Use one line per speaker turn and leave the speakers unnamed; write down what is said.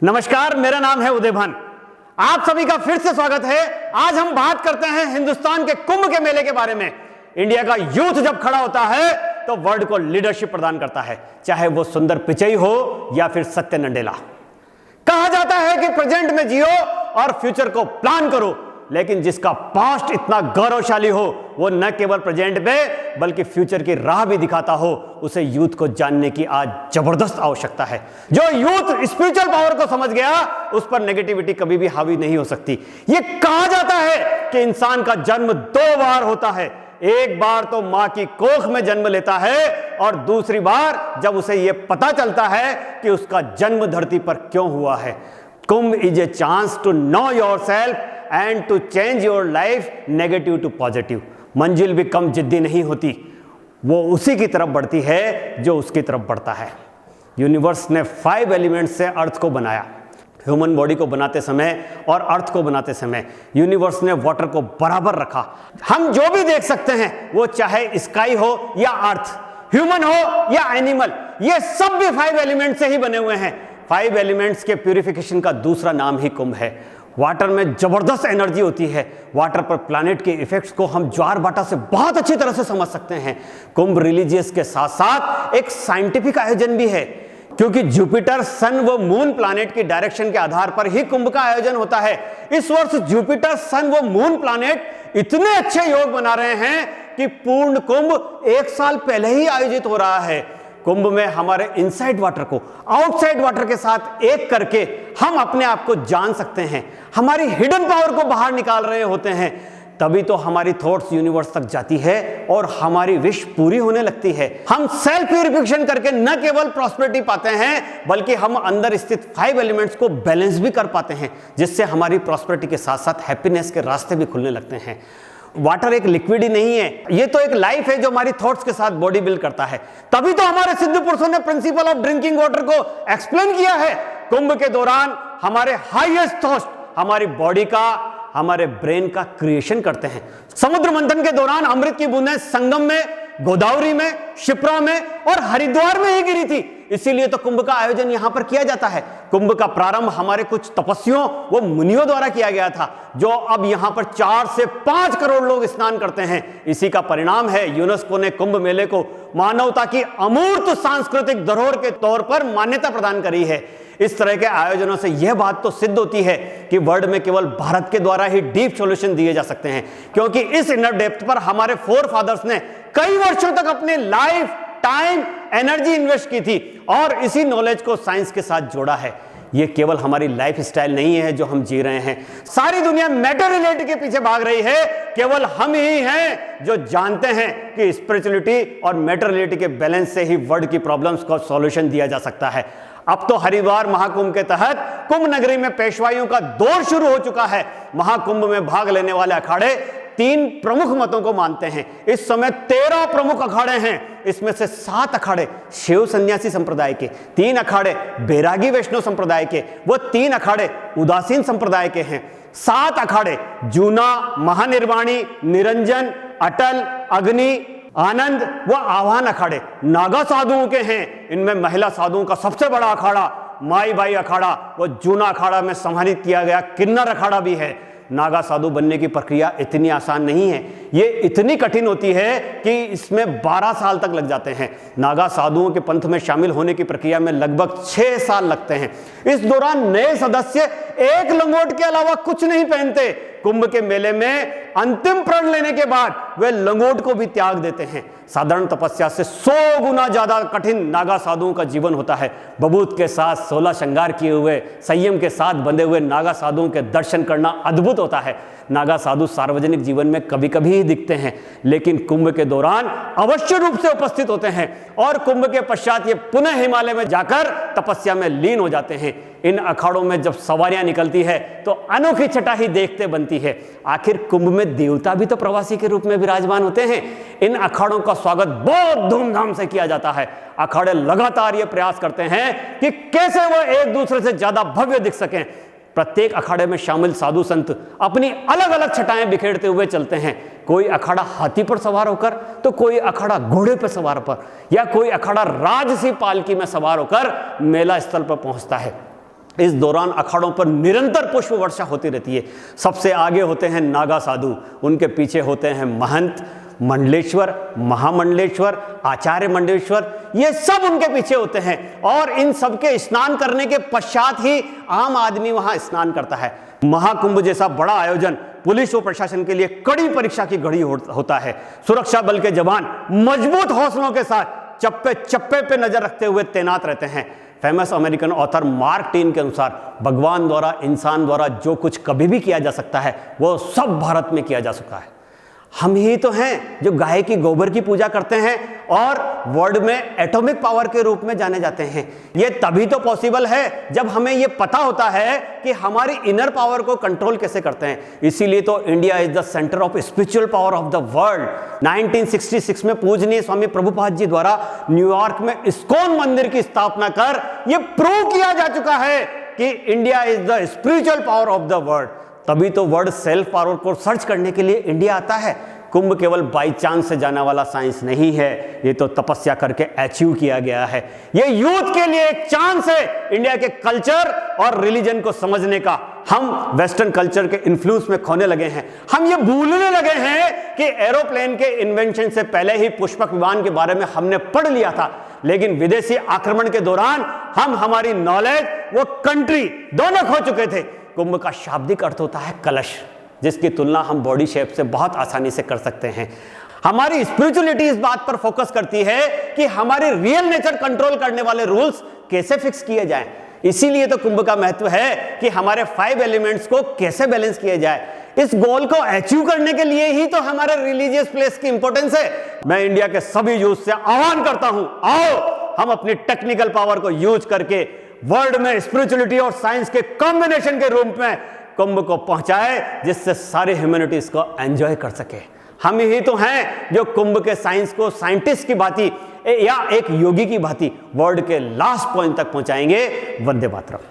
नमस्कार, मेरा नाम है उदय भान। आप सभी का फिर से स्वागत है। आज हम बात करते हैं हिंदुस्तान के कुंभ के मेले के बारे में। इंडिया का यूथ जब खड़ा होता है तो वर्ल्ड को लीडरशिप प्रदान करता है, चाहे वो सुंदर पिचई हो या फिर सत्य नंडेला। कहा जाता है कि प्रेजेंट में जियो और फ्यूचर को प्लान करो, लेकिन जिसका पास्ट इतना गौरवशाली हो वो न केवल प्रेजेंट में बल्कि फ्यूचर की राह भी दिखाता हो, उसे यूथ को जानने की आज जबरदस्त आवश्यकता है। जो यूथ स्पिरिचुअल पावर को समझ गया उस पर नेगेटिविटी कभी भी हावी नहीं हो सकती। ये कहा जाता है कि इंसान का जन्म 2 बार होता है। एक बार तो मां की कोख में जन्म लेता है और दूसरी बार जब उसे यह पता चलता है कि उसका जन्म धरती पर क्यों हुआ है। Kumbh is a chance to know yourself and to change your life negative to positive. मंजिल भी कम जिद्दी नहीं होती, वो उसी की तरफ बढ़ती है जो उसकी तरफ बढ़ता है। यूनिवर्स ने 5 एलिमेंट्स से अर्थ को बनाया। ह्यूमन बॉडी को बनाते समय और अर्थ को बनाते समय यूनिवर्स ने वाटर को बराबर रखा। हम जो भी देख सकते हैं वो चाहे स्काई हो या अर्थ, ह्यूमन हो या एनिमल, ये सब भी 5 एलिमेंट से ही बने हुए हैं। 5 एलिमेंट्स के प्यूरिफिकेशन का दूसरा नाम ही कुंभ है। वाटर में जबरदस्त एनर्जी होती है। वाटर पर प्लैनेट के इफेक्ट्स को हम ज्वार भाटा से बहुत अच्छी तरह से समझ सकते हैं। कुंभ रिलीजियस के साथ साथ एक साइंटिफिक आयोजन भी है, क्योंकि जुपिटर, सन व मून प्लैनेट की डायरेक्शन के आधार पर ही कुंभ का आयोजन होता है। इस वर्ष जुपिटर, सन व मून प्लैनेट इतने अच्छे योग बना रहे हैं कि पूर्ण कुंभ 1 साल पहले ही आयोजित हो रहा है। कुंभ में हमारे इनसाइड वाटर को आउटसाइड वाटर के साथ एक करके हम अपने आप को जान सकते हैं, हमारी हिडन पावर को बाहर निकाल रहे होते हैं। तभी तो हमारी थॉट्स यूनिवर्स तक जाती है और हमारी विश पूरी होने लगती है। हम सेल्फ प्यूरिफिकेशन करके न केवल प्रॉस्पेरिटी पाते हैं बल्कि हम अंदर स्थित 5 एलिमेंट्स को बैलेंस भी कर पाते हैं, जिससे हमारी प्रॉस्पेरिटी के साथ साथ हैप्पीनेस के रास्ते भी खुलने लगते हैं। वाटर एक लिक्विड ही नहीं है, ये तो एक लाइफ है जो हमारी थॉट्स के साथ बॉडी बिल्ड करता है। तभी तो हमारे सिद्ध पुरुषों ने प्रिंसिपल ऑफ ड्रिंकिंग वाटर को एक्सप्लेन किया है। कुंभ के दौरान हमारे हाईएस्ट थॉट्स हमारी बॉडी का, हमारे ब्रेन का क्रिएशन करते हैं। समुद्र मंथन के दौरान अमृत की बूंदें संगम में, गोदावरी में, शिप्रा में और हरिद्वार में ही गिरी थी। इसीलिए तो कुंभ का आयोजन यहां पर किया जाता है। कुंभ का प्रारंभ हमारे कुछ तपस्वियों व मुनियों द्वारा किया गया था, जो अब यहां पर 4 से 5 करोड़ लोग स्नान करते हैं। इसी का परिणाम है यूनेस्को ने कुंभ मेले को मानवता की अमूर्त सांस्कृतिक धरोहर के तौर पर मान्यता प्रदान करी है। इस तरह के आयोजनों से यह बात तो सिद्ध होती है कि वर्ल्ड में केवल भारत के द्वारा ही डीप सॉल्यूशन दिए जा सकते हैं, क्योंकि इस इनर डेप्थ पर हमारे फोर फादर्स ने कई वर्षों तक अपने लाइफ, टाइम, एनर्जी इन्वेस्ट की थी और इसी नॉलेज को साइंस के साथ जोड़ा है। ये केवल हमारी लाइफ स्टाइल नहीं है जो हम जी रहे हैं। सारी दुनिया मैटर रिलेटिव के पीछे भाग रही है, केवल हम ही हैं जो जानते हैं कि स्पिरिचुअलिटी और मैटर रिलेटिव के बैलेंस से ही वर्ल्ड की प्रॉब्लम्स का सॉल्यूशन दिया जा सकता है। अब तो हरिद्वार महाकुंभ के तहत कुंभ नगरी में पेशवाइयों का दौर शुरू हो चुका है। महाकुंभ में भाग लेने वाले अखाड़े 3 प्रमुख मतों को मानते हैं। इस समय 13 प्रमुख अखाड़े हैं। इसमें से 7 अखाड़े शिव सन्यासी संप्रदाय के, 3 अखाड़े बैरागी वैष्णव संप्रदाय के, वो 3 अखाड़े उदासीन संप्रदाय के हैं। 7 अखाड़े जूना, महानिर्वाणी, निरंजन, अटल, अग्नि, आनंद व आह्वान अखाड़े नागा साधुओं के हैं। इनमें महिला साधुओं का सबसे बड़ा अखाड़ा माई बाई अखाड़ा वो जूना अखाड़ा में सम्मानित किया गया किन्नर अखाड़ा भी है। नागा साधु बनने की प्रक्रिया इतनी आसान नहीं है, ये इतनी कठिन होती है कि इसमें 12 साल तक लग जाते हैं। नागा साधुओं के पंथ में शामिल होने की प्रक्रिया में लगभग 6 साल लगते हैं। इस दौरान नए सदस्य एक लंगोट के अलावा कुछ नहीं पहनते। कुंभ के मेले में अंतिम प्रण लेने के बाद वे लंगोट को भी त्याग देते हैं। साधारण तपस्या से 100 गुना ज्यादा कठिन नागा साधुओं का जीवन होता है। बबूत के साथ 16 श्रृंगार किए हुए, संयम के साथ बंधे हुए नागा साधुओं के दर्शन करना अद्भुत होता है। नागा साधु सार्वजनिक जीवन में कभी कभी ही दिखते हैं, लेकिन कुंभ के दौरान अवश्य रूप से उपस्थित होते हैं और कुंभ के पश्चात ये पुनः हिमालय में जाकर तपस्या में लीन हो जाते हैं। इन अखाड़ों में जब सवारियां निकलती है तो अनोखी छटा ही देखते बनती है। आखिर कुंभ में देवता भी तो प्रवासी के रूप में विराजमान होते हैं। इन अखाड़ों का स्वागत बहुत धूमधाम से किया जाता है। अखाड़े लगातार ये प्रयास करते हैं कि कैसे वो एक दूसरे से ज्यादा भव्य दिख सकें। प्रत्येक अखाड़े में शामिल साधु संत अपनी अलग अलग छटाएं बिखेरते हुए चलते हैं। कोई अखाड़ा हाथी पर सवार होकर, तो कोई अखाड़ा घोड़े पर सवार होकर, या कोई अखाड़ा राजसी पालकी में सवार होकर मेला स्थल पर पहुंचता है। इस दौरान अखाड़ों पर निरंतर पुष्प वर्षा होती रहती है। सबसे आगे होते हैं नागा साधु, उनके पीछे होते हैं महंत, मंडलेश्वर, महामंडलेश्वर, आचार्य मंडलेश्वर, ये सब उनके पीछे होते हैं। और इन सबके स्नान करने के पश्चात ही आम आदमी वहां स्नान करता है। महाकुंभ जैसा बड़ा आयोजन पुलिस और प्रशासन के लिए कड़ी परीक्षा की घड़ी होता है। सुरक्षा बल के जवान मजबूत हौसलों के साथ चप्पे चप्पे पे नजर रखते हुए तैनात रहते हैं। Famous American author mark tin के अनुसार भगवान द्वारा, इंसान द्वारा जो कुछ कभी भी किया जा सकता है वो सब भारत में किया जा सकता है। हम ही तो हैं जो गाय की गोबर की पूजा करते हैं और वर्ल्ड में एटॉमिक पावर के रूप में जाने जाते हैं। ये तभी तो पॉसिबल है जब हमें ये पता होता है कि हमारी इनर पावर को कंट्रोल कैसे करते हैं। इसीलिए तो India is the centre of spiritual power of the world. 1966 में पूजनीय स्वामी प्रभुपाद जी द्वारा न्यूयॉर्क में इस्कॉन मंदिर की स्थापना कर यह प्रूव किया जा चुका है कि India is the spiritual power of the world. तभी तो वर्ल्ड सेल्फ पावर को सर्च करने के लिए इंडिया आता है। कुंभ केवल बाई चांस से जाने वाला साइंस नहीं है, ये तो तपस्या करके अचीव किया गया है। ये यूथ के लिए एक चांस है इंडिया के कल्चर और रिलीजन को समझने का। हम वेस्टर्न कल्चर के इन्फ्लुएंस में खोने लगे हैं। हम ये भूलने लगे हैं कि एरोप्लेन के इन्वेंशन से पहले ही पुष्पक विमान के बारे में हमने पढ़ लिया था, लेकिन विदेशी आक्रमण के दौरान हम हमारी नॉलेज वो कंट्री दोनों खो चुके थे। कुंभ का शाब्दिक अर्थ होता है कलश, जिसकी तुलना हम बॉडी शेप से बहुत आसानी से कर सकते हैं। हमारी स्पिरिचुअलिटी इस बात पर फोकस करती है कि हमारे रियल नेचर कंट्रोल करने वाले रूल्स कैसे फिक्स किए जाएं। इसीलिए तो कुंभ का महत्व है कि हमारे 5 एलिमेंट्स को कैसे बैलेंस किया जाए। इस गोल को अचीव करने के लिए ही तो हमारे रिलीजियस प्लेस की इंपॉर्टेंस है। मैं इंडिया के सभी यूथ से आह्वान करता हूं, आओ हम अपनी टेक्निकल पावर को यूज करके वर्ल्ड में स्पिरिचुअलिटी और साइंस के कॉम्बिनेशन के रूप में कुंभ को पहुंचाए, जिससे सारी ह्यूमैनिटीज को एंजॉय कर सके। हम ही तो हैं जो कुंभ के साइंस को साइंटिस्ट की भांति या एक योगी की भांति वर्ल्ड के लास्ट पॉइंट तक पहुंचाएंगे। वंदे मातरम।